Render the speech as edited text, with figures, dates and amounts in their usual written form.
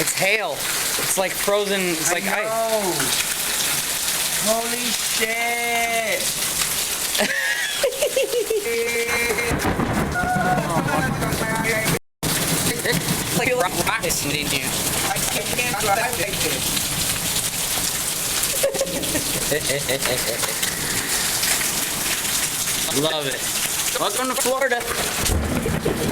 It's hail. It's like frozen. It's like ice. Holy shit! It's like rockets in you. I can't drive like this. Love it. Welcome to Florida.